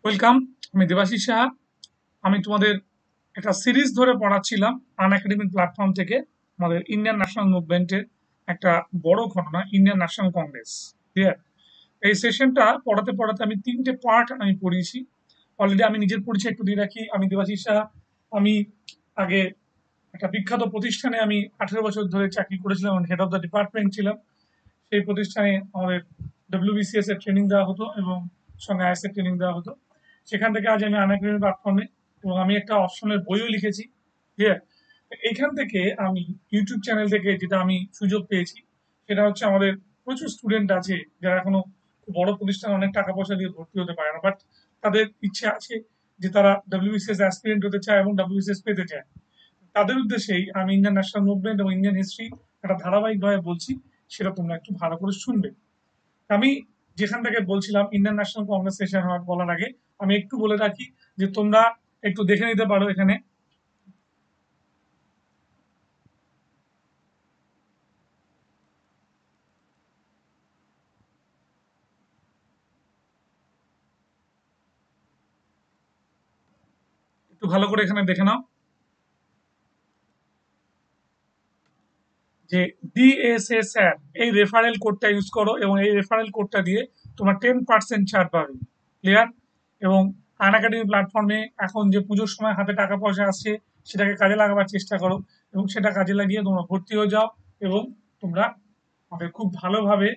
Welcome. আমি দেবাশিস সাহা। আমি তোমাদের একটা সিরিজ ধরে পড়াচ্ছিলাম আনএকাডেমিক প্ল্যাটফর্ম থেকে আমাদের ইন্ডিয়ান ন্যাশনাল মুভমেন্টের একটা বড় ঘটনা ইন্ডিয়ান ন্যাশনাল কংগ্রেস। ক্লিয়ার? এই সেশনটা পড়াতে পড়াতে আমি তিনটে পার্ট আমি পড়িয়েছি। অলরেডি আমি নিজের পরিচয় একটু দিয়ে রাখি। আমি দেবাশিস সাহা। আমি আগে একটা বিখ্যাত প্রতিষ্ঠানে আমি 18 বছর ধরে চাকরি করেছিলাম, হেড অফ দ্য ডিপার্টমেন্ট ছিলাম। সেই প্রতিষ্ঠানে আমাদের ডব্লিউবিসিএস এর ট্রেনিং দেওয়া হতো এবং সঙ্গে আইএস এর ট্রেনিং দেওয়া হতো। সেখান থেকে আজ আমি আনএকাডেমি প্ল্যাটফর্মে এবং আমি একটা অপশনের বইও লিখেছি। ঠিক আছে? এইখান থেকে আমি ইউটিউব চ্যানেল থেকে যেটা আমি সুযোগ পেয়েছি সেটা হচ্ছে আমাদের প্রচুর স্টুডেন্ট আছে যারা এখনো খুব বড় প্রতিষ্ঠানে অনেক টাকা পয়সা দিয়ে ভর্তি হতে পারে না, বাট তাদের ইচ্ছে আছে যে তারা ডব্লিউবিসিএস অ্যাসপিরেন্ট হতে চায় এবং ডব্লিউবিসিএস পেতে চায়। তাদের উদ্দেশ্যেই আমি ইন্ডিয়ান ন্যাশনাল মুভমেন্ট এবং ইন্ডিয়ান হিস্ট্রি একটা ধারাবাহিকভাবে বলছি, সেটা তোমরা একটু ভালো করে শুনবে। আমি যেখান থেকে বলছিলাম ইন্ডিয়ান ন্যাশনাল কংগ্রেস সেশন বলার আগে আমি একটু বলে রাখি যে তোমরা একটু দেখে নিতে পারো এখানে। একটু ভালো করে এখানে দেখে নাও যে ডিএসএসআর এই রেফারেল কোডটা ইউজ করো এবং এই রেফারেল কোডটা দিয়ে তোমার 10% ছাড় পাবে। ক্লিয়ার? এবং আনএকাডেমি প্ল্যাটফর্মে এখন যে পুজোর সময় হাতে টাকা পয়সা আসছে সেটাকে কাজে লাগাবার চেষ্টা করো এবং সেটা কাজে লাগিয়ে তোমরা ভর্তি হয়ে যাও এবং তোমরা আমাদের খুব ভালোভাবে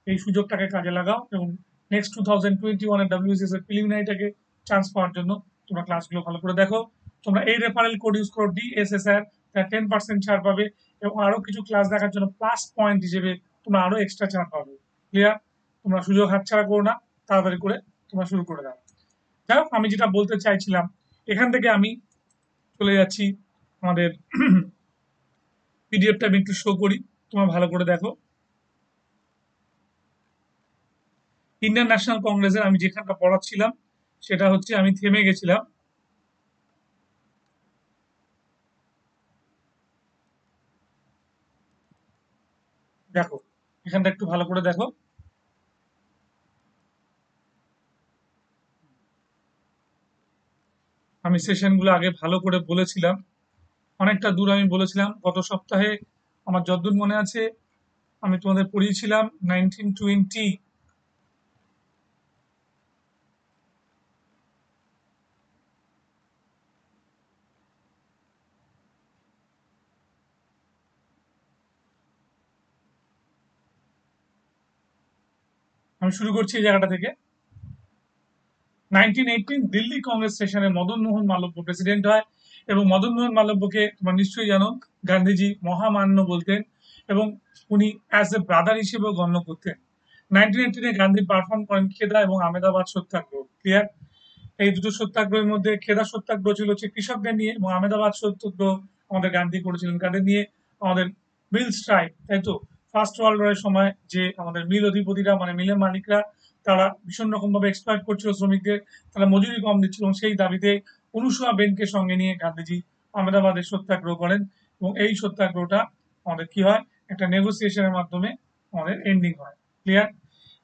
এই সুযোগটাকে কাজে লাগাও এবং নেক্সট 2021 এর ডব্লিউসিএস এর প্রিলিমিনারিটাকে চান্স পাওয়ার জন্য তোমরা ক্লাসগুলো ভালো করে দেখো। তোমরা এই রেফারেল কোড ইউজ করো ডিএসএসআর, তার 10% ছাড় পাবে এবং আরো কিছু ক্লাস দেখার জন্য প্লাস পয়েন্ট হিসেবে তোমরা আরো এক্সট্রা ছাড় পাবে। ক্লিয়ার? তোমরা সুযোগ হাতছাড়া করো না, তাড়াতাড়ি করে তোমরা শুরু করে দাও। যাই হোক, আমি যেটা বলতে চাইছিলাম এখান থেকে আমি চলে যাচ্ছি আমাদের পিডিএফটা আমি একটু শো করি, তোমরা ভালো করে দেখো। ইন্ডিয়ান ন্যাশনাল কংগ্রেসের আমি যেখানটা পড়াচ্ছিলাম সেটা হচ্ছে আমি থেমে গেছিলাম। দেখো, এখানটা একটু ভালো করে দেখো। আমি সেশনগুলো আগে ভালো করে বলেছিলাম, অনেকটা দূর আমি বলেছিলাম গত সপ্তাহে। আমার যতদূর মনে আছে আমি তোমাদের পড়িয়েছিলাম 1920। আমি শুরু করছি এই জায়গাটা থেকে। 1918 দিল্লি কংগ্রেস সেশনে মদন মোহন মালব্য প্রেসিডেন্ট হয় এবং মদন মোহন মালব্যকে তোমরা নিশ্চয়ই জানো গান্ধীজি মহামান্য বলতেন এবং উনি অ্যাজ এ ব্রাদার হিসেবেও গণ্য করতেন। 1918 গান্ধী পারফর্ম করেন খেদা এবং আহমেদাবাদ সত্যাগ্রহ। ক্লিয়ার? এই দুটো সত্যাগ্রহের মধ্যে খেদা সত্যাগ্রহ ছিল হচ্ছে কৃষকদের নিয়ে এবং আহমেদাবাদ সত্যাগ্রহ আমাদের গান্ধী করেছিলেন কাদের নিয়ে? আমাদের মিল স্ট্রাইক, তাই তো? ফার্স্ট ওয়ার্ল্ড ওয়ারের সময় যে আমাদের মিল অধিপতিরা মানে মিলের মালিকরা তারা ভীষণ রকম ভাবে এক্সপ্লয়েট করছিল শ্রমিকদের, তারা মজুরি কম দিচ্ছিল এবং সেই দাবিতে অনুসুয়া বেনকে সঙ্গে নিয়ে গান্ধীজি আহমেদাবাদের সত্যাগ্রহ করেন এবং এই সত্যাগ্রহটা আমাদের কি হয়, একটা নেগোসিয়েশনের মাধ্যমে আমাদের এন্ডিং হয়। ক্লিয়ার?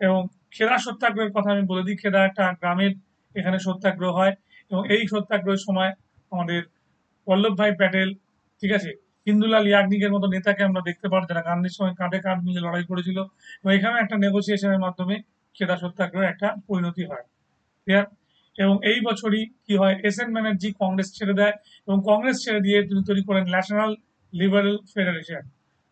এবং খেদা সত্যাগ্রহের কথা আমি বলে দিই, খেদা একটা গ্রামের এখানে সত্যাগ্রহ হয় এবং এই সত্যাগ্রহের সময় আমাদের বল্লভভাই প্যাটেল, ঠিক আছে, হিন্দুলাল ইয়াগনিকের মতো নেতাকে আমরা দেখতে পারি যারা গান্ধীর সঙ্গে কাঁধে কাঁধ মিলে লড়াই করেছিল এবং এখানে একটা নেগোসিয়েশনের মাধ্যমে খেদা সত্যাগ্রহের একটা পরিণতি হয়। ক্লিয়ার? এবং এই বছরই কি হয়, এস এন ব্যানার্জি কংগ্রেস ছেড়ে দেয় এবং কংগ্রেস ছেড়ে দিয়ে তিনি তৈরি করেন ন্যাশনাল লিবারেল ফেডারেশন।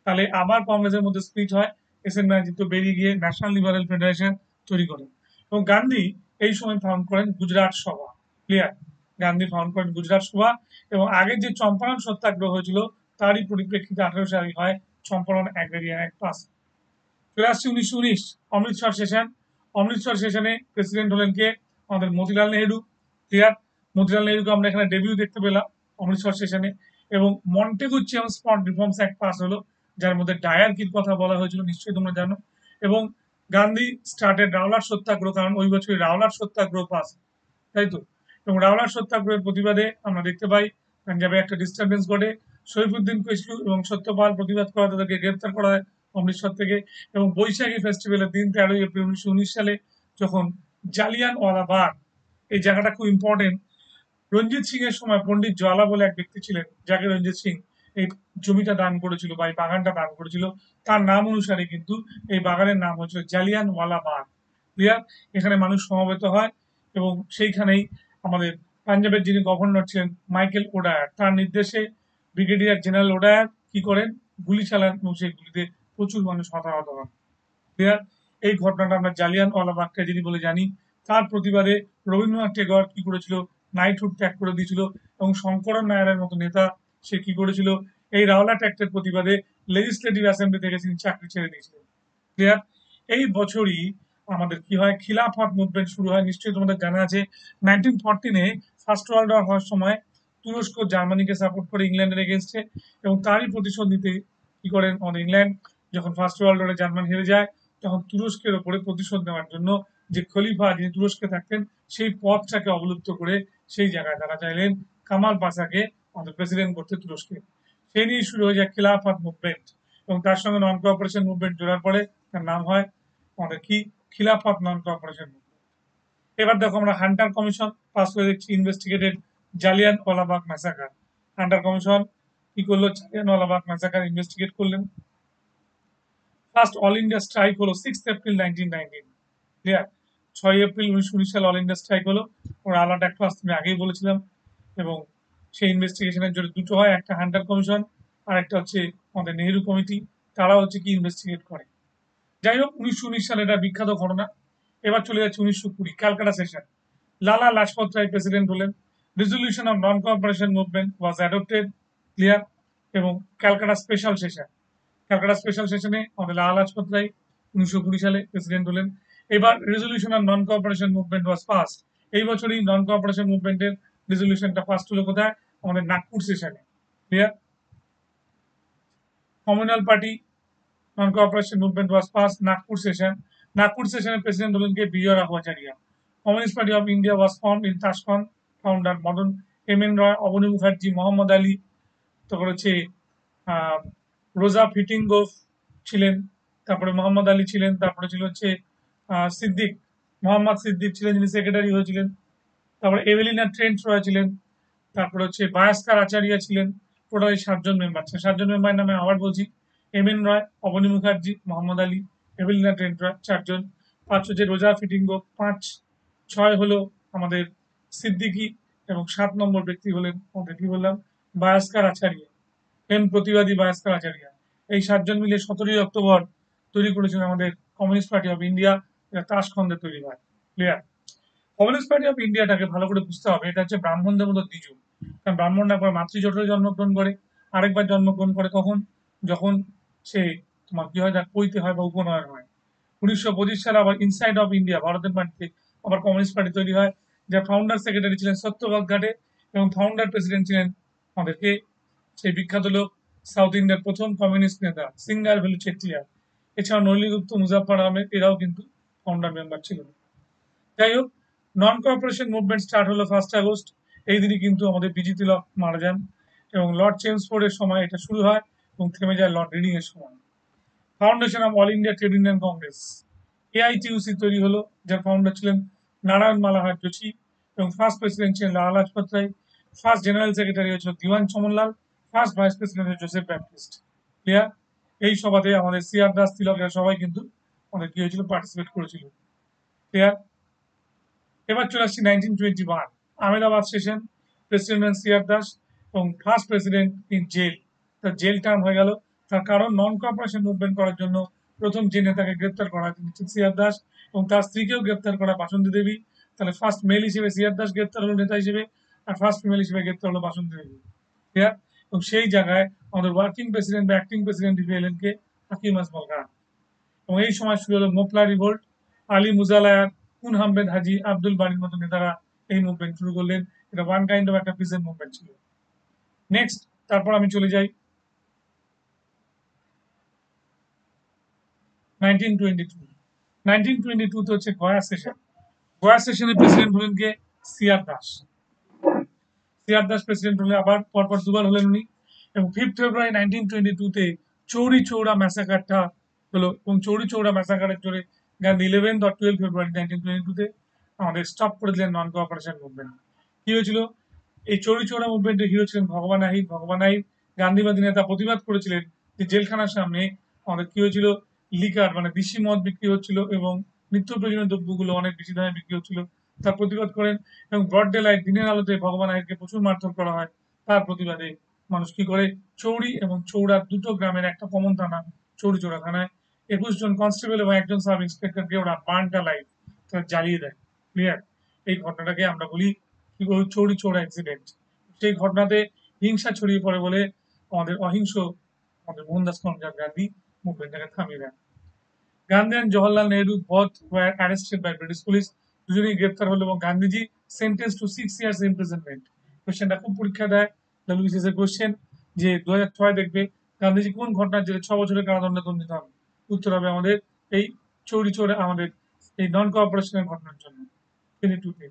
তাহলে আবার কংগ্রেসের মধ্যে স্প্লিট হয়, এস এন ব্যানার্জি তো বেরিয়ে গিয়ে ন্যাশনাল লিবারেল ফেডারেশন তৈরি করেন এবং গান্ধী এই সময় ফাউন্ড করেন গুজরাট সভা। ক্লিয়ার? গান্ধী ফাউন্ড করেন গুজরাট সভা এবং আগের যে চম্পারণ সত্যাগ্রহ হয়েছিল তারই পরিপ্রেক্ষিতে 18 সালে হয় চম্পারণ অ্যাগ্রেরিয়ান অ্যাক্ট পাস। চলে আসছে 1919 অমৃতসর সেশন। অমৃতসর সেশনে প্রেসিডেন্ট হলেন কে? আমাদের মতিলাল নেহেরু। ক্লিয়ার? মতিলাল নেহেরুকে আমরা এখানে ডেবিউ দেখতে পেলাম অমৃতসর সেশনে এবং Montagu Chelmsford reforms act pass হলো যার মধ্যে ডায়ার্কির কথা বলা হয়েছিল, নিশ্চয়ই তোমরা জানো। এবং গান্ধী স্টার্টেড রাওলাট সত্যাগ্রহ, কারণ ওই বছরই রাওলাট সত্যাগ্রহ পাস, তাই তো? এবং রাওলাট সত্যাগ্রহের প্রতিবাদে আমরা দেখতে পাই পাঞ্জাবে একটা ডিস্টারবেন্স ঘটে। সৈফুদ্দিন কিসলু এবং সত্যপাল প্রতিবাদ করা তাদেরকে গ্রেপ্তার করা হয় অমৃতসর থেকে এবং বৈশাখী ফেস্টিভ্যালের দিন 13 এপ্রিল 1919 সালে যখন জালিয়ানওয়ালাবাগ এই জায়গাটা খুব ইম্পর্টেন্ট। রঞ্জিত সিং এর সময় পণ্ডিত জওয়ালা বলে এক ব্যক্তি ছিলেন, যাকে রঞ্জিত সিং এই জমিটা দান করেছিল বা এই বাগানটা দান করেছিল, তার নাম অনুসারে কিন্তু এই বাগানের নাম হচ্ছে জালিয়ানওয়ালা বাগ। ক্লিয়ার? এখানে মানুষ সমবেত হয় এবং সেইখানেই আমাদের পাঞ্জাবের যিনি গভর্নর ছিলেন মাইকেল ওডায়ার, তার নির্দেশে ব্রিগেডিয়ার জেনারেল ওডায়ার কি করেন, গুলি চালান এবং সেই গুলিতে প্রচুর মানুষ হতাহত হন। ক্লিয়ার? এই ঘটনাটা আমরা জালিয়ানওয়ালা ট্র্যাজেডি বলে জানি। তার প্রতিবাদে রবীন্দ্রনাথ টেগোর কি করেছিল, নাইটহুড ত্যাগ করে দিয়েছিল এবং শঙ্করন নায়ারের মতো নেতা সে কি করেছিল, এই রাওলাট অ্যাক্টের প্রতিবাদে লেজিসলেটিভ অ্যাসেম্বলি থেকে তিনি চাকরি ছেড়ে দিয়েছিলেন। ক্লিয়ার? এই বছরই আমাদের কি হয়, খিলাফত মুভমেন্ট শুরু হয়। নিশ্চয়ই তোমাদের জানা আছে 1914-এ ফার্স্ট ওয়ার্ল্ড ওয়ার হওয়ার সময় তুরস্ক জার্মানিকে সাপোর্ট করে ইংল্যান্ডের এগেনস্টে, এবং তারই প্রতিশোধ নিতে কি করেন আমাদের ইংল্যান্ড, যখন ফার্স্ট ওয়ার্ল্ড ওয়ারে জার্মানি হেরে যায় তখন তুরস্কের ওপরে প্রতিশোধ নেওয়ার জন্য যে খলিফা যিনি তুরস্কে থাকতেন সেই পদটাকে অবলুপ্ত করে সেই জায়গায় তারা চাইলেন কামাল পাশাকে আমাদের প্রেসিডেন্ট করতে তুরস্কে। সেই নিয়ে শুরু হয়ে যায় খিলাফত মুভমেন্ট, এবং তার সঙ্গে নন কোঅপারেশন মুভমেন্ট জোড়ার পরে তার নাম হয় আমাদের কি, খিলাফত নন কোঅপারেশন মুভমেন্ট। এবার দেখো আমরা হান্টার কমিশন পাস করে দেখছি, investigated Jallianwala Bagh massacre. Hunter commission কি করলো, জালিয়ানওয়ালাবাগ ম্যাসাকার ইনভেস্টিগেট করলেন। ফার্স্ট অল ইন্ডিয়া স্ট্রাইক হলো 6 এপ্রিল 1919। ক্লিয়ার? 6 এপ্রিল 1919 সালে অল ইন্ডিয়া স্ট্রাইক হলো। ওরা আলাদা একটা আমি আগেই বলেছিলাম, এবং সেই ইনভেস্টিগেশনের জন্য দুটো হয়, একটা হান্টার কমিশন আর একটা হচ্ছে আমাদের নেহেরু কমিটি, তারা হচ্ছে কি ইনভেস্টিগেট করে। যাই হোক 1919 সালে এটা বিখ্যাত ঘটনা। এবার চলে যাচ্ছে 1920 ক্যালকাটা সেশন। লালা লাজপত রায় প্রেসিডেন্ট হলেন। Resolution of non cooperation movement was adopted. Clear? এবং Calcutta special session, Calcutta special সেশনে আমাদের লালা লাজপত রায় 1920 সালে প্রেসিডেন্ট হলেন। এবার resolution on non cooperation movement was pass. এই বছরই নন কোঅপারেশন মুভমেন্টের রেজলিউশনটা পাস হলো কোথায়, আমাদের নাগপুর সেশনে। Clear? Communal party non cooperation movement was pass, Nagpur session. Nagpur সেশনের প্রেসিডেন্ট হলেন কে, বিআর আহ্বাচারিয়া। Communist Party of India was formed in Tashkent, founder Madan MN Roy, Abani Mukherjee, Mohammad Ali, তারপর হচ্ছে আহ, রোজা ফিটিংগোফ ছিলেন, তারপরে মোহাম্মদ আলী ছিলেন, তারপরে ছিল হচ্ছে সিদ্দিক, মোহাম্মদ সিদ্দিক ছিলেন যিনি সেক্রেটারি হয়েছিলেন, তারপরে এভেলিনা ট্রেন্ট রয় ছিলেন, তারপরে হচ্ছে বায়াস্কার আচারিয়া ছিলেন। টোটাল 7 জন মেম্বার ছিল। 7 জন মেম্বার নামে আবার বলছি, এম এন রয়, অবনী মুখার্জি, মোহাম্মদ আলী, এভেলিনা ট্রেন্ট রয় 4 জন। 5 হচ্ছে রোজা ফিটিংগো, 5। 6 হলো আমাদের সিদ্দিকি, এবং 7 নম্বর ব্যক্তি হলেন আমাদের কি বললাম, বায়াস্কার আচারিয়া, প্রতিবাদী বায়াস্কার আচারিয়া। এই 7 জন মিলে 17 অক্টোবর তৈরি করেছিলেন আমাদের কমিউনিস্ট পার্টি অফ ইন্ডিয়া, এটা তাসখন্দে তৈরি হয়। ক্লিয়ার? কমিউনিস্ট পার্টি অফ ইন্ডিয়াটাকে ভালো করে বুঝতে হবে, এটা হচ্ছে ব্রাহ্মণদের মতো দ্বিজু। কারণ ব্রাহ্মণরা একবার মাতৃজঠরে জন্মগ্রহণ করে, আরেকবার জন্মগ্রহণ করে কখন, যখন সে তোমার কি হয়, তার পৈতে হয় বা উপনয়ন হয়। 1925 সালে আবার ইনসাইড অফ ইন্ডিয়া, ভারতের মাটিতে আবার কমিউনিস্ট পার্টি তৈরি হয়, যার ফাউন্ডার সেক্রেটারি ছিলেন সত্যব্রত ঘাটে, এবং ফাউন্ডার প্রেসিডেন্ট ছিলেন আমাদেরকে সেই বিখ্যাত লোক, সাউথ ইন্ডিয়ার প্রথম কমিউনিস্ট নেতা সিঙ্গার ভ্যালু চেট্টিয়ার। এছাড়াও নলিগুপ্ত, মুজাফফর আহমেদ এরাও কিন্তু ফাউন্ডার মেম্বার ছিলেন। যাই হোক, নন কোঅপারেশন মুভমেন্ট স্টার্ট হলো 1 আগস্ট। এই দিনই কিন্তু আমাদের বিজি তিলক মারা যান, এবং লর্ড চেমসফোর্ডের সময় এটা শুরু হয় এবং থেমে যায় লর্ড রিডিং এর সময়। Foundation of all India trade union Congress, AITUC তৈরি হলো, যার ফাউন্ডার ছিলেন নারায়ণ মালাহার যোশী, এবং ফার্স্ট প্রেসিডেন্ট ছিলেন লালা লাজপত রায়। ফার্স্ট জেনারেল সেক্রেটারি হচ্ছিল দিওয়ান চমনলাল, ফার্স্ট ভাইস প্রেসিডেন্ট হচ্ছে জোসেফ ব্যাপটিস্ট। ক্লিয়ার? এই সভাতে আমাদের সিআর দাস তিলক এরা সবাই কিন্তু আমাদের কি হয়েছিল, পার্টিসিপেট করেছিল। ক্লিয়ার? এবার চলে আসছি 1921 Ahmedabad session. President CR Das, এবং ফার্স্ট প্রেসিডেন্ট ইন জেল। তার জেল টার্ম হয়ে গেল, তার কারণ নন কোঅপারেশন মুভমেন্ট করার জন্য প্রথম যে নেতাকে গ্রেপ্তার করা হয় তিনি সিআর দাস, এবং তার স্ত্রীকেও গ্রেপ্তার করা বাসন্তী দেবী। তাহলে ফার্স্ট মেল হিসেবে সিআর দাস গ্রেপ্তার হলো নেতা হিসেবে, আর ফার্স্ট ফিমেল হিসেবে গ্রেপ্তার হলো বাসন্তী দেবী। ক্লিয়ার? এবং সেই জায়গায় আমাদের ওয়ার্কিং প্রেসিডেন্ট বা অ্যাক্টিং প্রেসিডেন্ট হিসেবে এলেন কে, হাকিম আজমল খান। এবং এই সময় শুরু হলো মোপলা রিভোল্ট। আলী মুজালায়ার, কুন আহমেদ হাজি, আব্দুল বাড়ির মতো নেতারা এই মুভমেন্ট শুরু করলেন। এটা ওয়ান কাইন্ড অফ একটা পিসের মুভমেন্ট ছিল। নেক্সট, তারপর আমি চলে যাই 1922। 1922 হচ্ছে গয়া সেশন। গয়া সেশনের প্রেসিডেন্ট হলেন কে, CR Das. CR Das president হলে আবার পরপর দুবার হলেন উনি। এবং 5 ফেব্রুয়ারি 1922-তে চৌরি চৌরা ম্যাসাকারটা হলো, এবং চৌরি চৌরা ম্যাসাকারের জোরে গান্ধী 11 or 12 ফেব্রুয়ারি 1922-তে আমাদের স্টপ করে দিলেন নন কোঅপারেশন মুভমেন্ট। কি হয়েছিল? এই চৌরি চৌরা মুভমেন্টের হিরো ছিলেন ভগবান আহির। ভগবান আহির গান্ধীবাদী নেতা, প্রতিবাদ করেছিলেন যে জেলখানার সামনে আমাদের কি হয়েছিল, লিকার মানে দেশি মদ বিক্রি হচ্ছিল এবং নিত্য প্রয়োজনীয় দ্রব্যগুলো অনেক বেশি দামে বিক্রি হচ্ছিল। তার প্রতিবাদ করেন এবং ব্রড ডে লাইট, দিনের আলোতে ভগবান আহিরকে প্রচুর মারধর করা হয়। তার প্রতিবাদে মানুষ কি করে, চৌরি এবং চৌড়ার দুটো গ্রামের একটা কমন থানা চৌরি চৌরা থানায় 21 জন কনস্টেবল এবং একজন সাব ইন্সপেক্টরকে ওরা বার্নটা লাইফ জ্বালিয়ে দেয়। ক্লিয়ার? এই ঘটনাটাকে আমরা বলি কি বলবো, চৌরি চৌরা ইনসিডেন্ট। সেই ঘটনাতে হিংসা ছড়িয়ে পড়ে বলে আমাদের অহিংস আমাদের মোহনদাস করমচাঁদ গান্ধী মুভমেন্টটাকে থামিয়ে দেন। Gandhi and Jawaharlal Nehru both were arrested by British police. দুজনেই গ্রেপ্তার হলো এবং Gandhiji sentence to 6 years imprisonment। কোশ্চেনটা খুব পরীক্ষা দেয়, WBCS এর কোশ্চেন, যে 2006 দেখবে গান্ধীজি কোন ঘটনার জেরে 6 বছরের কারাদণ্ডে দণ্ডিত হন। উত্তর হবে আমাদের এই চৌরি চৌরা, আমাদের এই নন কোঅপারেশনের ঘটনার জন্য, 22-তে।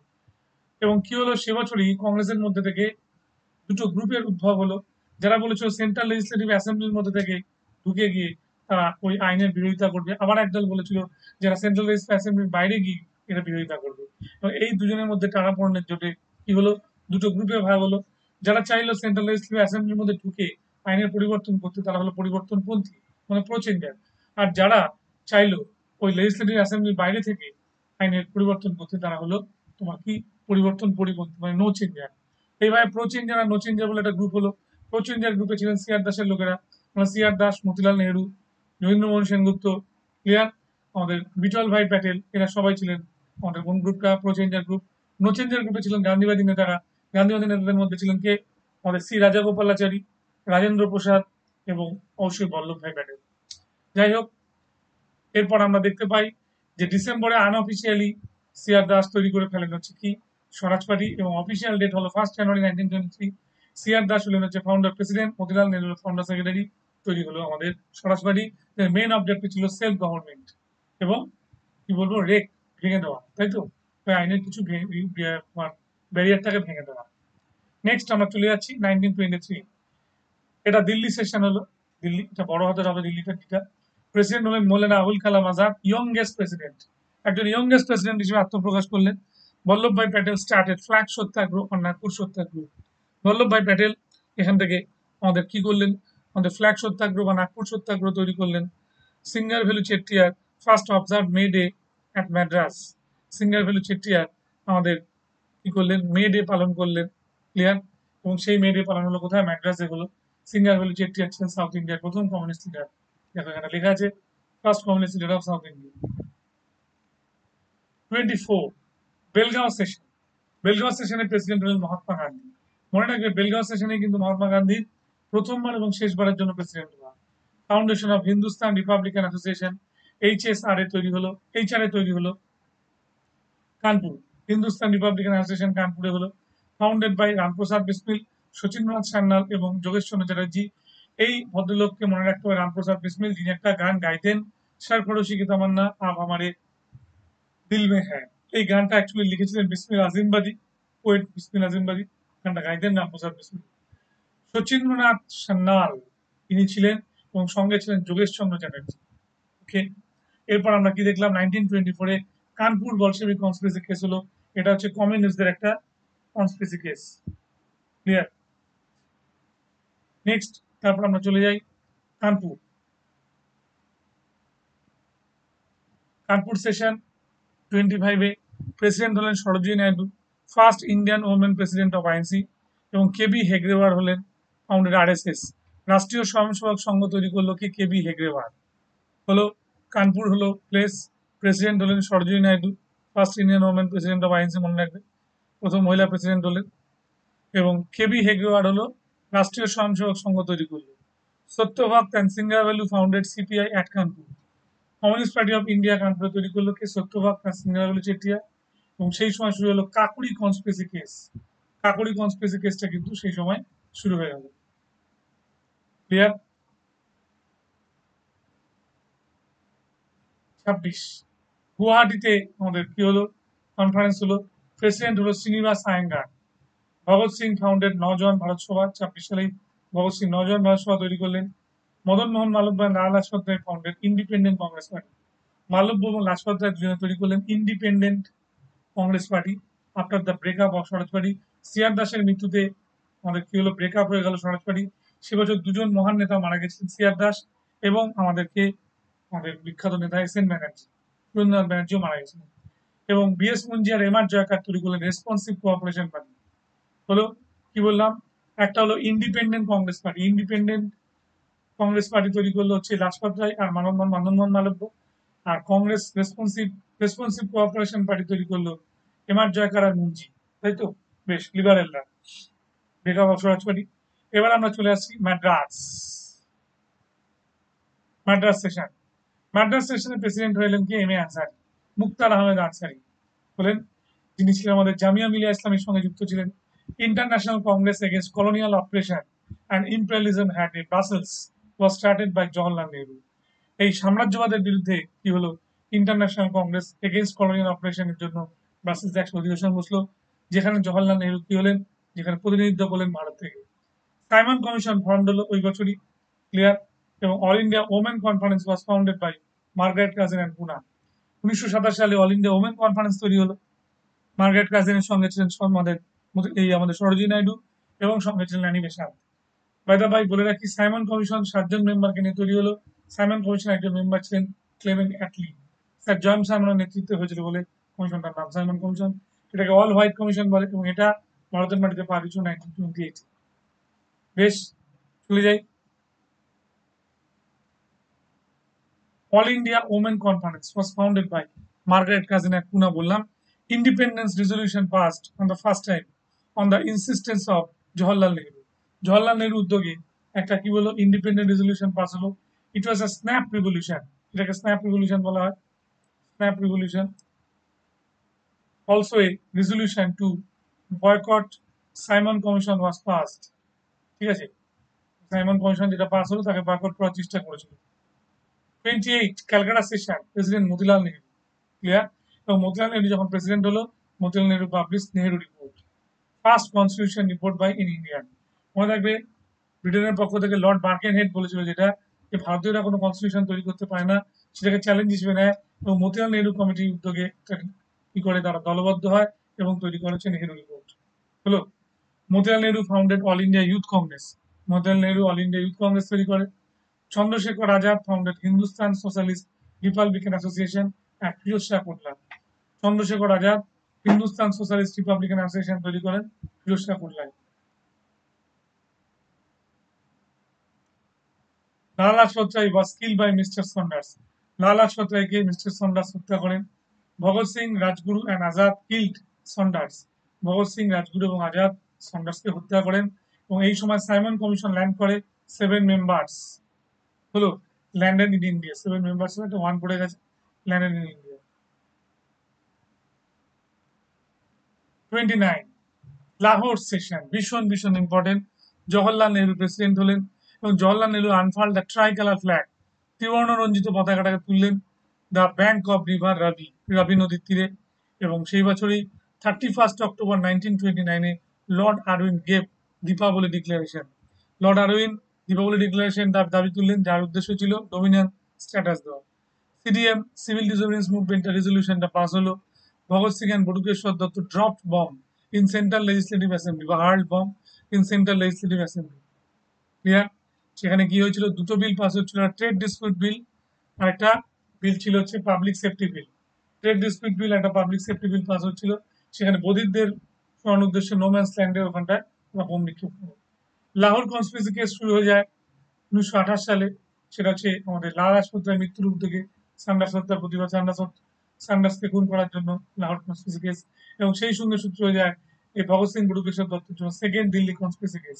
এবং কি হলো, সে বছরই কংগ্রেসের মধ্যে থেকে দুটো গ্রুপের উদ্ভব হলো। যারা বলেছিল সেন্ট্রাল লেজিসলেটিভ অ্যাসেম্বলির মধ্যে থেকে ঢুকে গিয়ে তারা ওই আইনের বিরোধিতা করবে, আবার একদল বলেছিল যারা সেন্ট্রাল লেজিসলেটিভ অ্যাসেম্বলির বাইরে গিয়ে এটা বিরোধিতা করবে। এবং এই দুজনের মধ্যে টানাপোড়েনের জোটে কি হলো, দুটো গ্রুপে ভাগ হলো। যারা চাইলো সেন্ট্রাল লেজিসলেটিভ অ্যাসেম্বলির মধ্যে ঢুকে আইনের পরিবর্তন করতে, তারা হলো পরিবর্তনপন্থী, মানে প্রো চেঞ্জার। আর যারা চাইলো ওই লেজিসলেটিভ অ্যাসেম্বলির বাইরে থেকে আইনের পরিবর্তন করতে, তারা হলো তোমার কি, পরিবর্তন পরিপন্থী, মানে নো চেঞ্জার। এইভাবে প্রো চেঞ্জার আর নো চেঞ্জার বলে একটা গ্রুপ হলো। প্রো চেঞ্জার গ্রুপে ছিলেন সিআর দাসের লোকেরা, মানে সিআর দাস, মতিলাল নেহরু, রবীন্দ্রমোহন সেনগুপ্ত, ক্লিয়ার, আমাদের বিটল ভাই প্যাটেল, এরা সবাই ছিলেন আমাদের কোন গ্রুপটা, pro changer group. No changer গ্রুপে ছিলেন গান্ধীবাদী নেতারা। গান্ধীবাদী নেতাদের মধ্যে ছিলেন কে, আমাদের সি রাজাগোপালাচারী, রাজেন্দ্র প্রসাদ এবং অবশ্যই বল্লভ ভাই প্যাটেল। যাই হোক, এরপর আমরা দেখতে পাই যে ডিসেম্বরে আনঅফিসিয়ালি সিআর দাস তৈরি করে ফেলেন হচ্ছে কি, স্বরাজ পার্টি, এবং অফিসিয়াল ডেট হলো 1 জানুয়ারি 1923। সিআর দাস হলেন হচ্ছে founder president, Motilal Nehru founder secretary. তৈরি হলো আমাদের স্বরাজ পার্টি। মেন অবজেক্টিভ ছিল সেলফ গভর্নমেন্ট এবং কি বলবো, রেক ভেঙে দেওয়া, তাই তো, ওই আইনের কিছু ব্যারিয়ারটাকে ভেঙে দেওয়া। নেক্সট আমরা চলে যাচ্ছি 1923। এটা দিল্লি সেশন হলো। দিল্লি, এটা বড় হাতের হবে দিল্লিটা, ঠিক আছে। প্রেসিডেন্ট হলেন মৌলানা আবুল কালাম আজাদ, ইয়ংগেস্ট প্রেসিডেন্ট। একজন ইয়ংগেস্ট প্রেসিডেন্ট হিসেবে আত্মপ্রকাশ করলেন। Vallabhbhai Patel started flag satyagraha on Nagpur satyagraha. Vallabhbhai Patel এখান থেকে আমাদের কি করলেন, আমাদের ফ্ল্যাগ সত্যাগ্রহ বা নাগপুর সত্যাগ্রহ তৈরি করলেন। Singer value Chettiar first observe May Day at Madras. Singer value Chettiar আমাদের কি করলেন, মে ডে পালন করলেন। ক্লিয়ার? এবং সেই মে ডে পালন হলো কোথায়, ম্যাড্রাসে হলো। সিঙ্গার ভ্যালু চেট্টিয়ার ছিলেন সাউথ ইন্ডিয়ার প্রথম কমিউনিস্ট লিডার। দেখো এখানে লেখা আছে first communist leader of south India. 24 Belgaum session. Belgaum সেশনের প্রেসিডেন্ট হলেন মহাত্মা গান্ধী। মনে রাখবে বেলগাঁও সেশনে কিন্তু মহাত্মা গান্ধী প্রথমবার এবং শেষবারের জন্য প্রেসিডেন্ট হওয়া। Foundation of Hindustan Republican association, HSR তৈরি হলো, HR তৈরি হলো কানপুর। হিন্দুস্তান রিপাবলিকান অ্যাসোসিয়েশন কানপুরে হলো। ফাউন্ডেড বাই রামপ্রসাদ বিসমিল, সচিন্দ্রনাথ সান্যাল এবং যোগেশ চন্দ্র চ্যাটার্জি। এই ভদ্রলোককে মনে রাখতে হবে, রামপ্রসাদ বিসমিল, যিনি একটা গান গাইতেন, সরফরোশি কি তামান্না আপ আমারে দিল মে হ্যায়। এই গানটা অ্যাকচুয়ালি লিখেছিলেন বিসমিল আজিমবাদী, পোয়েট বিসমিল আজিমবাদী। গানটা গাইতেন রামপ্রসাদ বিসমিল। সচিন্দ্রনাথ সান্যাল তিনি ছিলেন এবং সঙ্গে ছিলেন যোগেশ চন্দ্র চ্যাটার্জি। ওকে, এরপর আমরা কি দেখলাম, 1924-এ কানপুর বলশেভিক কনস্পিরেসি কেস হলো। এটা হচ্ছে কমিউনিস্টদের একটা কনস্পিরেসি কেস। ক্লিয়ার? নেক্সট, তারপর আমরা চলে যাই কানপুর। কানপুর সেশন 25-এ প্রেসিডেন্ট হলেন Sarojini Naidu, first Indian women president of INC. এবং কেবি হেগড়েওয়ার হলেন ফাউন্ডেড RSS। রাষ্ট্রীয় স্বয়ংসেবক সংঘ তৈরি করলো কি, কেবি হেগড়েওয়ার। হলো কানপুর হলো প্লেস। প্রেসিডেন্ট হলেন Sarojini Naidu, first Indian women president of INC, মনে রাখবে, প্রথম মহিলা প্রেসিডেন্ট হলেন। এবং কেবি হেগড়েওয়ার হলো রাষ্ট্রীয় স্বয়ংসেবক সংঘ তৈরি করলো। Satyabhakta and Singaravelu founded CPI at Kanpur. Communist Party of India কানপুরে তৈরি করলো কে, সত্যভক্ত আর সিঙ্গার ভ্যালু চেটিয়া। এবং সেই সময় শুরু হলো কাকুরি কনস্পিরেসি কেস। কাকুরি কনস্পিরেসি কেসটা কিন্তু সেই সময় শুরু হয়ে গেল। ক্লিয়ার? 26 গুয়াহাটিতে আমাদের কি হলো, কনফারেন্স হলো। প্রেসিডেন্ট হলো শ্রীনিবাস আয়েঙ্গার। ভগৎ সিং ফাউন্ডেড নওজোয়ান ভারত সভা। 26 সালেই ভগৎ সিং নওজোয়ান ভারত সভা তৈরি করলেন। Madan Mohan Malaviya Lala Lajpat Rai founded Independent Congress Party. Malaviya এবং লাজপত রায় দুজনে তৈরি করলেন Independent Congress Party after the breakup of Swaraj Party. CR দাসের মৃত্যুতে আমাদের কি হলো, ব্রেকআপ হয়ে গেল স্বরাজ পার্টি। সে বছর দুজন মহান নেতা মারা গেছেন, সিআর দাস এবং আমাদের বিখ্যাত নেতা এস এন ব্যানার্জি, রবীন্দ্রনাথ ব্যানার্জিও মারা গেছিলেন। এবং বিএস মুন্সি আর এম আর জয়াকার তৈরি করলেন রেসপন্সিভ কোঅপারেশন পার্টি। হলো কি বললাম, একটা হলো independent Congress party, independent Congress party তৈরি করলো হচ্ছে লাজপত রায় আর মানবমোহন মালব্য। আর কংগ্রেস রেসপন্সিভ কোঅপারেশন পার্টি তৈরি করলো এম আর জয়াকার আর মুন্সি, তাই তো? বেশ, লিবারেলরা, ব্রেকআপ অফ স্বরাজ পার্টি। এবার আমরা চলে আসছি মাদ্রাস সেশন। মাদ্রাস সেশনের প্রেসিডেন্ট হলেন কি, এম এ আনসারি, মুক্তার আহমেদ আনসারি হলেন, যিনি ছিলেন আমাদের জামিয়া মিলিয়া ইসলামের সঙ্গে যুক্ত ছিলেন। International Congress against colonial operation and imperialism had a Brussels was started by Jawaharlal Nehru. এই সাম্রাজ্যবাদের বিরুদ্ধে কি হলো, ইন্টারন্যাশনাল কংগ্রেস এগেন্স্ট কলোনিয়াল অপারেশনের জন্য ব্রাসেলস এক অধিবেশন বসলো, যেখানে জওহরলাল নেহরু কি হলেন, যেখানে প্রতিনিধিত্ব করলেন ভারত থেকে। সাইমন কমিশন ফর্ম হলো ওই বছরই, ক্লিয়ার। এবং All India Women Conference was founded by Margaret Cousin and Poona. 1927 সালে অল ইন্ডিয়া ওমেন কনফারেন্স তৈরি হলো। মার্গারেট কাজিনের সঙ্গে ছিলেন আমাদের সরোজিনী নাইডু এবং সঙ্গে ছিলেন Annie Besant. By the by বলে রাখি, সাইমন কমিশন 7 জন মেম্বারকে নিয়ে তৈরি হলো। সাইমন কমিশন একজন মেম্বার ছিলেন ক্লেমেন্ট অ্যাটলি। স্যার জয়েন্ট সাইমনের নেতৃত্বে হয়েছিল বলে কমিশনটার নাম সাইমন কমিশন। এটাকে অল হোয়াইট কমিশন বলে এবং এটা ভারতের মাটিতে পা দিয়েছিল 1928। বেশ, চলে যাই। All India Women Conference was founded by Margaret Cousin at Poona বললাম। Independence resolution passed on the first time on the insistence of Jawaharlal Nehru. Jawaharlal Nehru উদ্যোগে একটা কি বলো, ইন্ডিপেন্ডেন্ট রেজলিউশন পাস হলো। It was a snap revolution, এটাকে স্ন্যাপ রিভলিউশন বলা হয়, snap revolution. Also a resolution to boycott Simon Commission was passed. ঠিক আছে, সাইমন কমিশন যেটা পাস হলো তাকে বয়কট করার চেষ্টা করেছিল। 28 Calcutta session, president Motilal Nehru, clear. এবং মতিলাল নেহরু যখন প্রেসিডেন্ট হলো, Motilal Nehru publish Nehru report, first constitution report by in India. মনে রাখবে, ব্রিটেনের পক্ষ থেকে লর্ড বার্কেনহেড বলেছিল যেটা, যে ভারতীয়রা কোনো কনস্টিটিউশন তৈরি করতে পারে না, সেটাকে চ্যালেঞ্জ হিসেবে নেয় এবং মতিলাল নেহরু কমিটির উদ্যোগে কি করে তারা দলবদ্ধ হয় এবং তৈরি করেছে নেহরু রিপোর্ট। হলো, Motilal Nehru founded All India Youth Congress. Motilal Nehru All India Youth Congress তৈরি করে। Chandrashekhar Azad founded Hindustan Socialist Republican Association at Firoz Shah Kotla. Chandrashekhar Azad Hindustan Socialist Republican Association তৈরি করেন ফিরোজ শাহ কোটলায়। Lala Lajpat Rai was killed by mister Saunders. Lala Lajpat রায়কে মিস্টার সন্ডার্স হত্যা করেন। Bhagat Singh, Rajguru and Azad killed Saunders. Bhagat Singh, Rajguru এবং আজাদ সন্ডার্সকে হত্যা করেন। এবং এই সময় সাইমন কমিশন ল্যান্ড করে 7 মেম্বার্স। হলো, ল্যান্ডেড ইন ইন্ডিয়া, 7 মেম্বার্স, একটা 1 পড়ে গেছে, landed in India. 29 Lahore session, ভীষণ ভীষণ ইম্পর্টেন্ট। জওহরলাল নেহরু প্রেসিডেন্ট হলেন এবং Jawaharlal Nehru unfurl the tricolour flag, ত্রিবর্ণ রঞ্জিত পতাকাটাকে তুললেন দ্য ব্যাঙ্ক অফ রিভার রাবি, রাবি নদীর তীরে। এবং সেই বছরই 31 অক্টোবর 1929-এ Lord Irwin gave Deepavali declaration. Lord Irwin Deepavali declaration দাবি তুললেন, যার উদ্দেশ্য ছিল ডোমিনিয়ন স্ট্যাটাস দেওয়া। সিডিএম, সিভিল ডিসোবিডিয়েন্স মুভমেন্টের রেজলিউশনটা পাস হলো। Bhagat Singh and Batukeshwar Dutt dropped bomb in Central Legislative Assembly বা hard bomb in Central Legislative Assembly, clear. সেখানে কি হয়েছিল, দুটো বিল পাস হচ্ছিল, ট্রেড ডিসপিউট বিল আর একটা বিল ছিল হচ্ছে public safety bill. Trade dispute বিল, একটা পাবলিক সেফটি বিল পাস হচ্ছিল। সেখানে বধিরদের সরানোর উদ্দেশ্যে নোম্যান্স ল্যান্ডের ওখানটায় বোম নিক্ষেপ করে। লাহোর কনস্পিরেসি কেস শুরু হয়ে যায় 1928 সালে। সেটা হচ্ছে আমাদের লালা লাজপত রায়ের মৃত্যুর উদ্যোগে সান্ডার্স হত্যার প্রতিবাদ, সান্ডার্সকে খুন করার জন্য লাহোর কনস্পিরেসি কেস। এবং সেই সঙ্গে সূত্র হয়ে যায় এই ভগৎ সিং বটুকেশ্বর দত্তের জন্য second Delhi conspiracy case.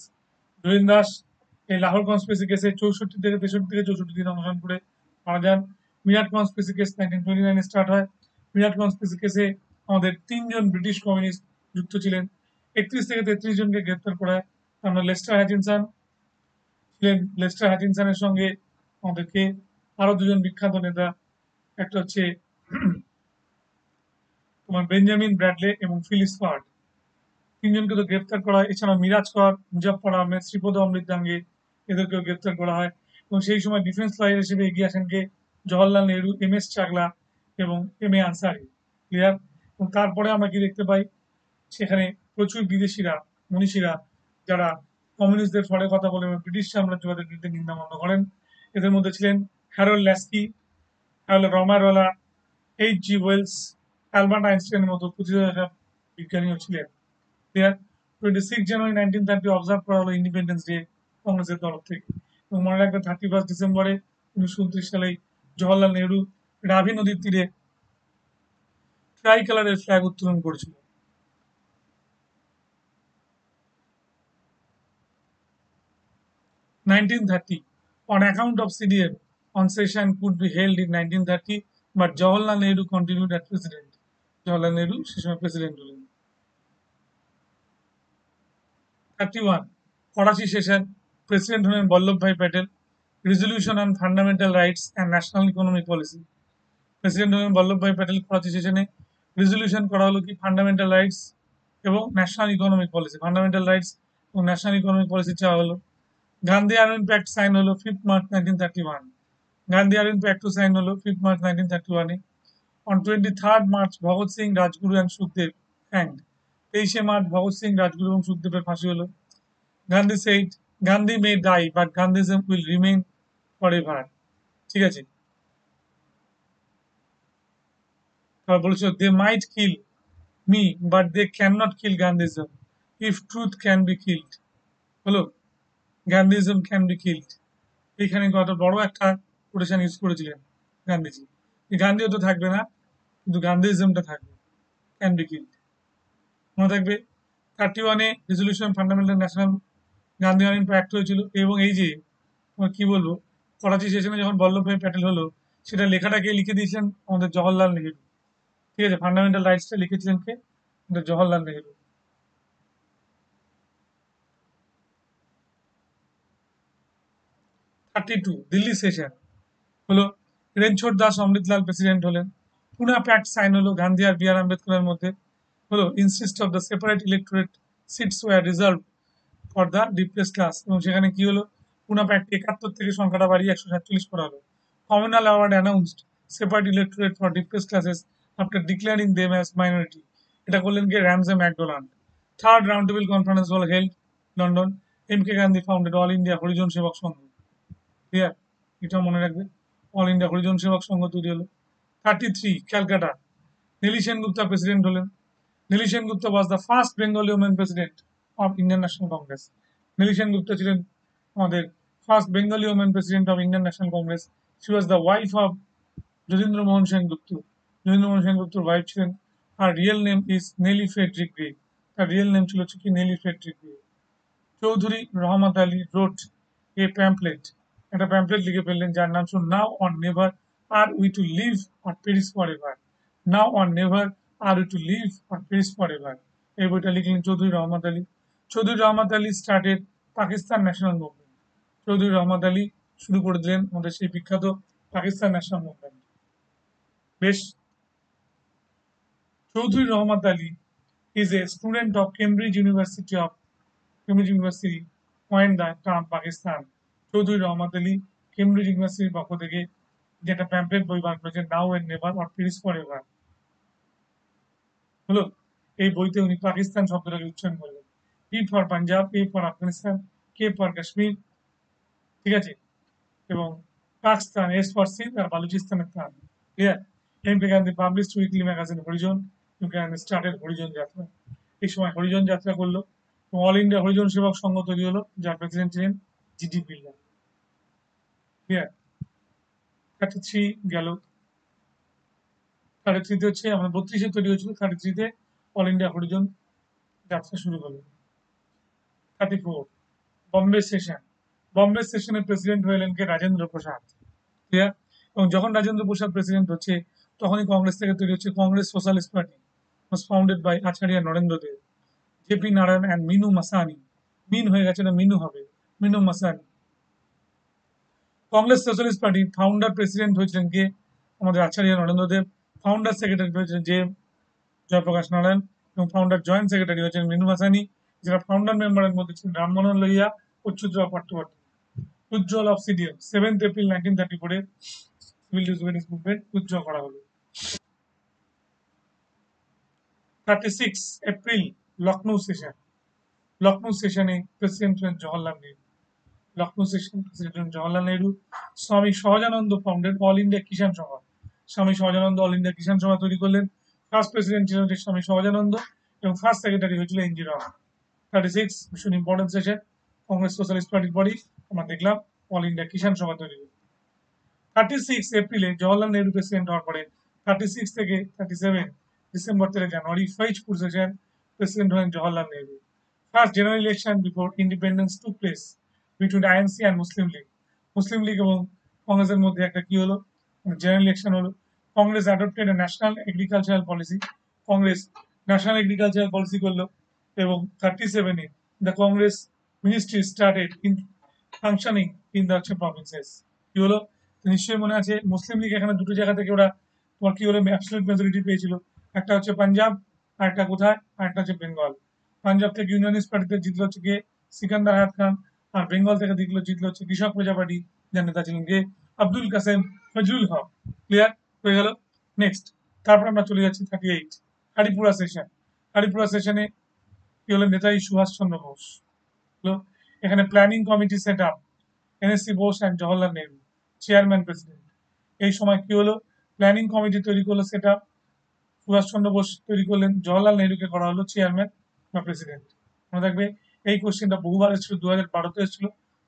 Jain Das এই লাহোর কনস্পিরেসি কেসে 63 থেকে 64 দিন অনশন করে মারা যান। মিরাট কনস্পিরেসি কেস 1929 স্টার্ট হয়। মিরাট কনস্পিরেসি কেসে আমাদের 3 জন ব্রিটিশ কমিউনিস্ট যুক্ত ছিলেন। 31 থেকে 33 জনকে গ্রেপ্তার করা হয়। আমরা লেস্টার হ্যাচিনসন ছিলেন, লেস্টার হ্যাচিনসনের সঙ্গে আমাদেরকে আরো 2 জন বিখ্যাত নেতা, একটা হচ্ছে তোমার বেঞ্জামিন ব্র্যাডলে এবং ফিলিস ফার্ড, 3 জনকে তো গ্রেপ্তার করা হয়। এছাড়া মিরাজ কর, মুজাফফর আহমেদ, শ্রীপদ অমৃতাঙ্গে, এদেরকেও গ্রেপ্তার করা হয়। এবং সেই সময় ডিফেন্স লয়ার হিসেবে এগিয়ে আসেন কে, জওহরলাল নেহরু, এম এস চাগলা এবং এম এ আনসারি, ক্লিয়ার। তারপরে আমরা কি দেখতে পাই, সেখানে প্রচুর বিদেশিরা মনীষীরা যারা কমিউনিস্টদের ফলে কথা বলে এবং ব্রিটিশ সাম্রাজ্যবাদের বিরুদ্ধে নিন্দামন্য করেন। এদের মধ্যে ছিলেন হ্যারল্ড ল্যাস্কি, হ্যারল্ড রমারওয়ালা, এইচ জি ওয়েলস, অ্যালবার্ট আইনস্টাইনের মতো প্রতিষ্ঠাতা বিজ্ঞানীও ছিলেন। ক্লিয়ার? 26 জানুয়ারি 1930 অবজার্ভ করা হলো ইন্ডিপেন্ডেন্স ডে কংগ্রেসের তরফ থেকে। এবং মনে রাখবে 31 ডিসেম্বরে 1929 সালে জওহরলাল নেহরু রাভি নদীর তীরে ট্রাই কালারের ফ্ল্যাগ উত্তোলন করেছিল। 1930, on account of CDM, on session could be held in 1930, but Jawaharlal Nehru continued as president. Jawaharlal Nehru সে সময় প্রেসিডেন্ট হলেন। 31, করাচি সেশন, প্রেসিডেন্ট হলেন Vallabhbhai Patel. Resolution on fundamental rights and national economic policy, president হলেন বল্লভভাই প্যাটেল। করাচি সেশনে resolution করা হলো কি fundamental rights এবং national economic policy, fundamental rights এবং ন্যাশনাল ইকোনমিক পলিসি চাওয়া হলো। গান্ধী আর্মিন প্যাক্ট সাইন হলো 5 March 1931। Gandhi Irwin pact sign হলো 5 মার্চ 1931-এ। On 23 March Bhagat Singh, Rajguru and Sukhdev hanged. 23 March Bhagat Singh, Rajguru এবং সুখদেবের ফাঁসি হলো। Gandhi said, Gandhi may die but Gandhism will remain for ever. ঠিক আছে, তারপর বলেছিল they might kill me but they can not kill Gandhism if truth can be killed. হলো গান্ধীজম ক্যান বি কিল্ড। এখানে কত বড় একটা কোটেশন ইউজ করেছিলেন গান্ধীজি। গান্ধীও তো থাকবে না, কিন্তু গান্ধীজমটা থাকবে, ক্যান বি কিল্ড। মনে থাকবে 31-এ resolution fundamental national Gandhi Irwin pact হয়েছিল। এবং এই যে তোমার কি বলবো, করাচি সেশনে যখন বল্লভভাই প্যাটেল হলো, সেটা লেখাটাকে লিখে দিয়েছিলেন আমাদের জওহরলাল নেহেরু। ঠিক আছে, ফান্ডামেন্টাল রাইটসটা লিখেছিলেন কে? আমাদের জওহরলাল নেহেরু। 32, দিল্লি সেশন হলো, রেঞ্ছোড় দাস অমৃতলাল প্রেসিডেন্ট হলেন। পুনা প্যাক্ট সাইন হলো গান্ধী আর বি আর আম্বেদকরের মধ্যে। হলো insist of the separate electorate seats were reserve for the depress class. এবং সেখানে কি হলো, পুনা প্যাক্ট 71 থেকে সংখ্যাটা বাড়িয়ে 147 করা হলো। Communal award announced separate electorate for depress classes after declaring them as minority. এটা করলেন কে? Ramsay MacDonald. Third round table conference হল held London. M K Gandhi founded All India Harijan Sevak Sangh. Clear? এটা মনে রাখবে, অল ইন্ডিয়া হরিজন সেবক সংঘ তৈরি হলো। 33, ক্যালকাটা, নেলি সেনগুপ্তা প্রেসিডেন্ট হলেন। Nellie Sengupta was the first Bengali women president of Indian National Congress. Nellie Sengupta ছিলেন আমাদের first Bengali women president of Indian National Congress. She was the wife of Jatindra Mohan Sengupta. Jatindra Mohan সেনগুপ্তর wife ছিলেন। আর real name is Nellie Frederick Gray. তার real name ছিল হচ্ছে কি Nellie Frederick Gray. Chaudhry Rahmat Ali wrote a pamphlet, একটা প্যাম্পলেট লিখে ফেললেন যার নাম ছিল নাও or never are we to live or perish for ever. Now or never are we to live or perish for ever. এই বইটা লিখলেন Chaudhry Rahmat Ali. Chaudhry Rahmat Ali started Pakistan national movement. Chaudhry Rahmat Ali শুরু করে দিলেন আমাদের সেই বিখ্যাত পাকিস্তান ন্যাশনাল মুভমেন্ট। বেশ, Chowdhury Rahmat Ali is a student of Cambridge University coined the term Pakistan. Chowdhury Rahmat Ali Cambridge ইউনিভার্সিটির পক্ষ থেকে যেটা প্যাম্পলেট বই বার করেছেন now and never or perish for ever. হলো, এই বইতে উনি পাকিস্তান শব্দটাকে উচ্চারণ করলেন। P for Punjab, A for Afghanistan, K for Kashmir. ঠিক আছে, এবং পাকিস্তান, এস ফর সিন্ধ আর বালুচিস্তানের তান। Clear? M K Gandhi published weekly magazine Harijan. M K Gandhi started Harijan Yatra. এই সময় হরিজন যাত্রা করলো এবং অল ইন্ডিয়া হরিজন সেবক সংঘ তৈরি হলো, যার প্রেসিডেন্ট ছিলেন জিডি বিড়লা। ক্লিয়ার? 33 গেল। 33-তে হচ্ছে আমরা 32-এ তৈরি হয়েছিল, 33-তে অল ইন্ডিয়া হরিজন যাত্রা শুরু হলো। 34, বম্বে সেশন। বম্বে সেশনের প্রেসিডেন্ট হলেন কে? রাজেন্দ্র প্রসাদ। ক্লিয়ার? এবং যখন রাজেন্দ্র প্রসাদ প্রেসিডেন্ট হচ্ছে, তখনই কংগ্রেস থেকে তৈরি হচ্ছে Congress Socialist Party, was founded by Acharya Narendra Dev, JP Narayan and Minoo Masani. মিন হয়ে গেছে না, মিনু হবে, মিনু মাসানি। কংগ্রেস সোশ্যালিস্ট পার্টির ফাউন্ডার প্রেসিডেন্ট হয়েছিলেন কে? আমাদের আচার্য নরেন্দ্র দেব। ফাউন্ডার সেক্রেটারি হয়েছিলেন যে জয়প্রকাশ নারায়ণ এবং ফাউন্ডার জয়েন্ট সেক্রেটারি হয়েছেন মিনু মাসানি। যারা ফাউন্ডার মেম্বারের মধ্যে ছিলেন রামমোহন লোহিয়া ও চুদ্রা পাট্টোপাধ্যায়। উজ্জ্বল অফ সিডিএম 7 এপ্রিল 1934-এ সিভিল ডিসোবিডিয়েন্স মুভমেন্ট উজ্জ্বল করা হলো। 36 এপ্রিল লখনৌ সেশন, লখনৌ সেশনে প্রেসিডেন্ট হলেন জওহরলাল নেহরু। লখনৌ সেশন প্রেসিডেন্ট হলেন জওহরলাল নেহরু। স্বামী সহজানন্দ ফাউন্ডেড অল ইন্ডিয়া কিষাণ সভা, স্বামী সহজানন্দ অল ইন্ডিয়া কিষাণ সভা তৈরি করলেন। ফার্স্ট প্রেসিডেন্ট ছিলেন স্বামী সহজানন্দ এবং ফার্স্ট সেক্রেটারি হয়েছিল এনজি রমন। 36 ভীষণ ইম্পর্টেন্ট সেশন, কংগ্রেস সোশ্যালিস্ট পার্টির পরই আমরা দেখলাম অল ইন্ডিয়া কিষাণ সভা তৈরি হলো। 36 এপ্রিলে জওহরলাল নেহরু প্রেসিডেন্ট হওয়ার পরে 36 থেকে 37 ডিসেম্বর থেকে জানুয়ারি ফৈজপুর সেশন প্রেসিডেন্ট হলেন Jawaharlal Nehru. First general election before independence took place between INC and Muslim League. Muslim League এবং কংগ্রেসের মধ্যে একটা কি হলো, জেনারেল ইলেকশন হলো। Congress adopted a national agricultural policy, Congress national agricultural policy করলো। এবং 37-এ the Congress ministry started in functioning in the provinces. কি হলো, নিশ্চয়ই মনে আছে মুসলিম লীগ এখানে দুটো জায়গা থেকে ওরা তোমার কি হলো অ্যাবসলিউট মেজরিটি পেয়েছিল। একটা হচ্ছে পাঞ্জাব, আর একটা কোথায়, আর একটা হচ্ছে বেঙ্গল। পাঞ্জাব থেকে ইউনিয়নিস্ট পার্টিতে জিতলো হচ্ছে গিয়ে সিকান্দার হায়াত খান, আর বেঙ্গল থেকে জিতলো হচ্ছে কৃষক প্রজা পার্টি, যার নেতা ছিলেন গিয়ে আব্দুল কাসেম ফজলুল হক। ক্লিয়ার হয়ে গেল। নেক্সট, তারপর আমরা চলে যাচ্ছি 38 হরিপুরা সেশন। হরিপুরা সেশনে কি হলো, নেতাজি সুভাষ চন্দ্র বোস হলো। এখানে planning committee set up, NSC Bose and Jawaharlal Nehru chairman president. এই সময় কি হলো, প্ল্যানিং কমিটি তৈরি করলো সেট আপ, সুভাষ চন্দ্র বোস তৈরি করলেন, জওহরলাল নেহরুকে করা হলো চেয়ারম্যান বা প্রেসিডেন্ট। মনে থাকবে এই কোশ্চেনটা বহুবার এসেছিল, 2012-তে এসেছিল,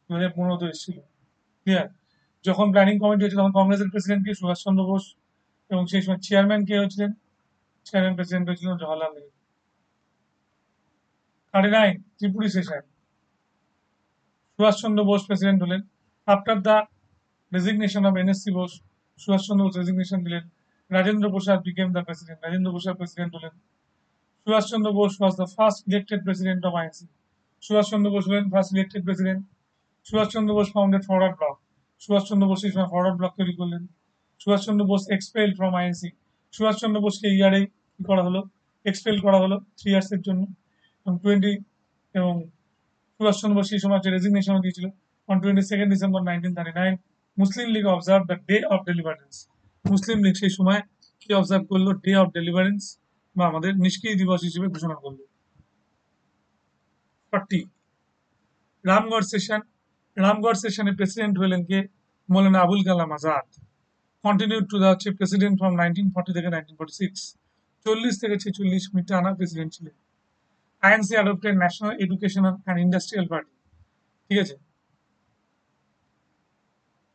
2015-তেও এসেছিল। ক্লিয়ার। যখন প্ল্যানিং কমিটি হয়েছিল তখন কংগ্রেসের প্রেসিডেন্ট কে সুভাষ চন্দ্র বোস, এবং সেই সময় চেয়ারম্যান কে হয়েছিলেন, চেয়ারম্যান প্রেসিডেন্ট হয়েছিলেন জওহরলাল নেহরু। 39 ত্রিপুরি সেশন, সুভাষ চন্দ্র বোস প্রেসিডেন্ট হলেন। After the resignation of NSC Bose, Subhash Chandra Bose resignation দিলেন। Rajendra Prasad became the president, Rajendra Prasad president হলেন। Subhash Chandra Bose was the first elected president of INC, Subhash Chandra Bose হলেন first elected president. Subhash Chandra Bose founded forward block, Subhash Chandra Bose এই সময় ফরওয়ার্ড ব্লক তৈরি করলেন। Subhash Chandra Bose expel from INC, Subhash Chandra বোসকে ইয়ারে কি করা হলো, এক্সপেল করা হলো 3 ইয়ার্সের জন্য। এবং 20 এবং সুভাষ চন্দ্র বোস সেই সময় রেজিগনেশন দিয়েছিল। On 22 December 1939 Muslim League observe the day of deliverance, Muslim League সেই সময় কি অবজার্ভ করলো, ডে অফ ডেলিভারেন্স বা আমাদের নিষ্ক্রিয় দিবস হিসেবে ঘোষণা করলো। 40 রামগড় সেশন, রামগড় সেশনে প্রেসিডেন্ট হলেন কে, মৌলানা Abul Kalam Azad. Continue to the হচ্ছে প্রেসিডেন্ট ফ্রম 1940 থেকে 1946, 40 থেকে 46 মিনিট টানা প্রেসিডেন্ট ছিলেন। INC adopted national educational and industrial party. ঠিক আছে,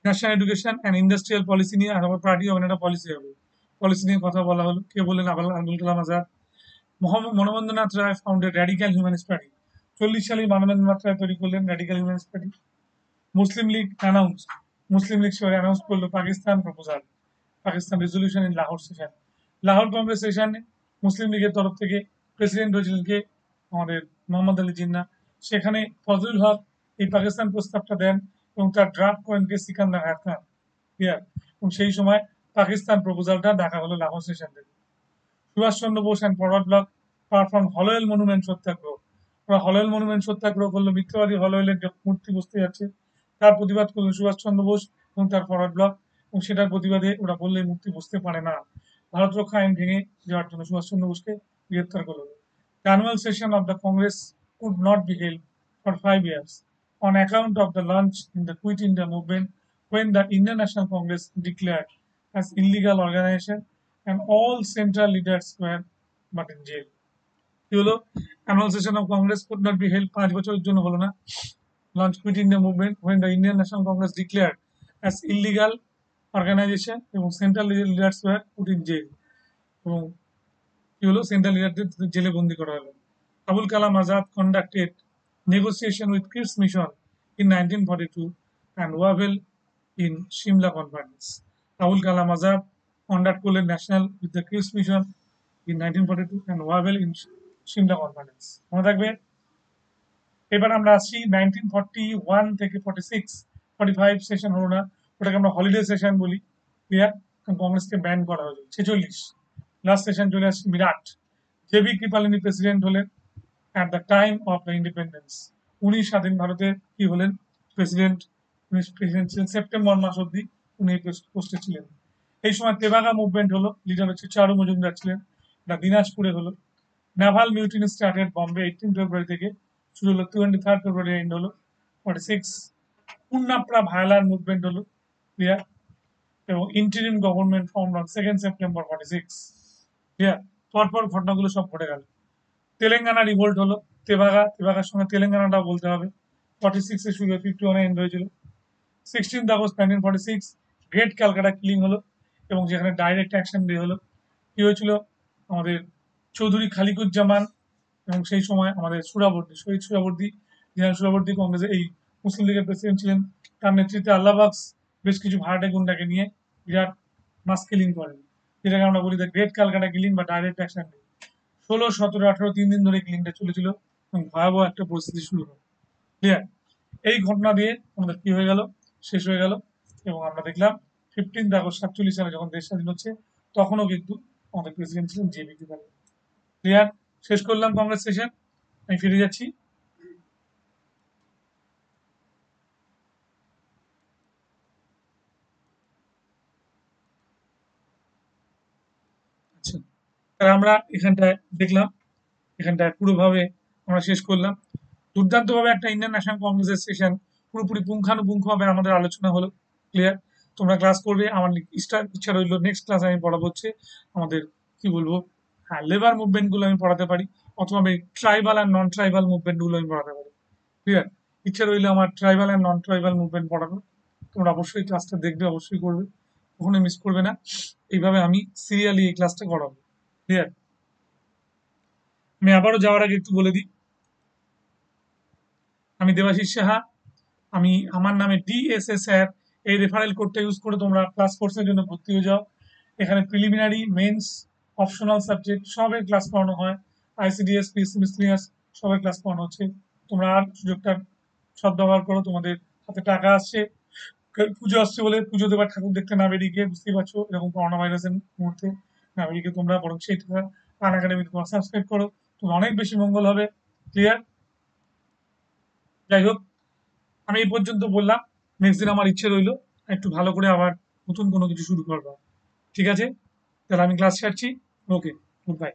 national education and industrial policy নিয়ে আমার পার্টি হবে, একটা পলিসি হবে, পলিসি নিয়ে কথা বলা হলো। কে বললেন, আবুল কালাম আজাদ। মনোবন্দনাথ রায় ফাউন্ডেড র্যাডিক্যাল হিউম্যানিস্ট পার্টি, 40 সালে মানবেন্দ্রনাথ রায় তৈরি করলেন র্যাডিক্যাল হিউম্যানিস্ট পার্টি। মুসলিম লীগ অ্যানাউন্স, মুসলিম লীগ সবাই অ্যানাউন্স করলো Pakistan proposal, Pakistan resolution in Lahore session. Lahore Congress সেশনে মুসলিম লীগের তরফ থেকে প্রেসিডেন্ট হয়েছিলেন কে, আমাদের মোহাম্মদ আলী জিন্নাহ। সেখানে ফজলুল হক এই পাকিস্তান প্রস্তাবটা দেন এবং তার ড্রাফট করেন কে সিকান্দার হায়াত খান। ক্লিয়ার। এবং সেই সময় পাকিস্তান প্রপোজালটা দেখা হলো লাহোর সেশন থেকে। Subhash Chandra Bose and Forward Bloc perform Holwell monument satyagraha, ওরা হলওয়েল মনুমেন্ট সত্যাগ্রহ করলো, মিথ্যাবাদী হলওয়েলের মূর্তি বসতে যাচ্ছে তার প্রতিবাদ করলেন সুভাষ চন্দ্র বোস এবং তার ফরওয়ার্ড ব্লক। এবং সেটার প্রতিবাদে ওরা বললে মূর্তি বসতে পারে না, ভারত রক্ষা আইন ভেঙে যাওয়ার জন্য সুভাষ চন্দ্র বোসকে গ্রেপ্তার করলো। The annual session of the Congress could not be held for 5 years on account of the launch in the Quit India movement, when the Indian National Congress declared as illegal organization and all central leaders were but in jail. কি হলো, annual session of Congress could not be held, 5 বছরের জন্য হলো না। launch Quit India movement when the Indian National Congress declared as illegal organization এবং central leaders were put in jail, এবং কি হলো, সেন্ট্রাল লিডারদের জেলে বন্দি করা হলো। Abul Kalam Azad conducted negotiation with Cripps mission in 1942 and Wavell in Simla conference. Abul Kalam Azad conduct করলেন national with the Cripps mission in 1942 and Wavell in Simla conference. মনে থাকবে। এবার আমরা আসছি 1941 থেকে 46, 45 সেশন হলো না, ওটাকে আমরা হলিডে সেশন বলি। ক্লিয়ার। কংগ্রেসকে ব্যান করা হলো। 46 লাস্ট সেশন চলে আসছে বিরাট। জেবি কৃপালিনী প্রেসিডেন্ট হলেন at the time of the independence, উনি স্বাধীন ভারতের কি হলেন, প্রেসিডেন্ট। উনি প্রেসিডেন্ট ছিলেন সেপ্টেম্বর মাস অব্দি উনি এই পোস্টে ছিলেন। এই সময় তেভাগা মুভমেন্ট হলো, লিডার হচ্ছে চারু মজুমদার ছিলেন, এটা দিনাজপুরে হলো। naval mutiny started Bombay 18 February থেকে শুরু হলো 23 February এন্ড হলো 46 পুন্নাপ্রা ভায়ালার মুভমেন্ট হলো ক্লিয়ার এবং interim government form on 2 September 46 clear পরপর ঘটনাগুলো সব ঘটে গেল তেলেঙ্গানা রিভোল্ট হলো তেভাগার সঙ্গে তেলেঙ্গানাটাও বলতে হবে 46 এ শুরু হয়ে 51 এ এন্ড হয়েছিল 16 আগস্ট 1946 গ্রেট ক্যালকাটা কিলিং হলো এবং যেখানে ডাইরেক্ট অ্যাকশন দিয়ে হলো কি হয়েছিল আমাদের চৌধুরী খালিকুজ্জামান এবং সেই সময় আমাদের সুরাবর্দী শহীদ সুরাবর্দী জেনারেল সুরাবর্দী কংগ্রেসের এই মুসলিম লীগের প্রেসিডেন্ট ছিলেন তার নেতৃত্বে আল্লাহবাক্স বেশ কিছু ভাড়াটে গুন্ডাকে নিয়ে বিরাট মাস কিলিং করেন যেটাকে আমরা বলি দ্য গ্রেট ক্যালকাটা কিলিং বা ডাইরেক্ট অ্যাকশন 16 17 18 3 দিন ধরে কিলিংটা চলেছিল এবং ভয়াবহ একটা পরিস্থিতি শুরু হলো ক্লিয়ার এই ঘটনা দিয়ে আমাদের কি হয়ে গেল শেষ হয়ে গেল এবং আমরা দেখলাম 15 আগস্ট 47 সালে যখন দেশ স্বাধীন হচ্ছে তখনও কিন্তু আমাদের প্রেসিডেন্ট ছিলেন জেবি ক্রিপাল ক্লিয়ার শেষ করলাম কংগ্রেস সেশন আমি ফিরে যাচ্ছি আচ্ছা তাহলে আমরা এখানটায় দেখলাম এখানটায় পুরোভাবে আমরা শেষ করলাম দুর্দান্তভাবে একটা ইন্ডিয়ান ন্যাশনাল কংগ্রেসের সেশন পুরোপুরি পুঙ্খানুপুঙ্খভাবে আমাদের আলোচনা হলো ক্লিয়ার তোমরা ক্লাস করবে আমার ইচ্ছা রইলো নেক্সট ক্লাস আমি পড়াবো হচ্ছে আমাদের কি বলবো হ্যাঁ লেবার মুভমেন্ট গুলো আমি পড়াতে পারি অথবা আমি ট্রাইবাল আর নন ট্রাইবাল মুভমেন্ট গুলো আমি পড়াতে পারি ক্লিয়ার ইচ্ছা রইলো আমার ট্রাইবাল আর নন ট্রাইবাল মুভমেন্ট পড়ানো তোমরা অবশ্যই ক্লাসটা দেখবে অবশ্যই করবে কখনোই মিস করবে না এইভাবে আমি সিরিয়ালি এই ক্লাসটা করাবো ক্লিয়ার আমি আবারও যাওয়ার আগে একটু বলে দিই আমি দেবাশিস সাহা আমি আমার নামে ডিএসএ স্যার এই রেফারেল কোডটা ইউজ করে তোমরা ক্লাস কোর্সের জন্য ভর্তি হয়ে যাও এখানে প্রিলিমিনারি মেন্স অপশনাল সাবজেক্ট সবের ক্লাস করানো হয় আইসিডিএস পিএসসি মিসলিনিয়াস সবের ক্লাস করানো হচ্ছে তোমরা আর সুযোগটা সদ্ব্যবহার করো তোমাদের হাতে টাকা আসছে পুজো আসছে বলে পুজো দেবার ঠাকুর দেখতে না বেরিয়ে গিয়ে বুঝতেই পারছো এরকম করোনা ভাইরাসের মুহূর্তে না বেরিয়ে গিয়ে তোমরা বরং সেই টাকা আন একাডেমি তোমরা সাবস্ক্রাইব করো তোমার অনেক বেশি মঙ্গল হবে ক্লিয়ার যাই হোক আমি এই পর্যন্ত বললাম নেক্সট দিন আমার ইচ্ছে রইলো একটু ভালো করে আবার নতুন কোনো কিছু শুরু করবো ঠিক আছে তাহলে আমি ক্লাস ছাড়ছি ওকে গুড বাই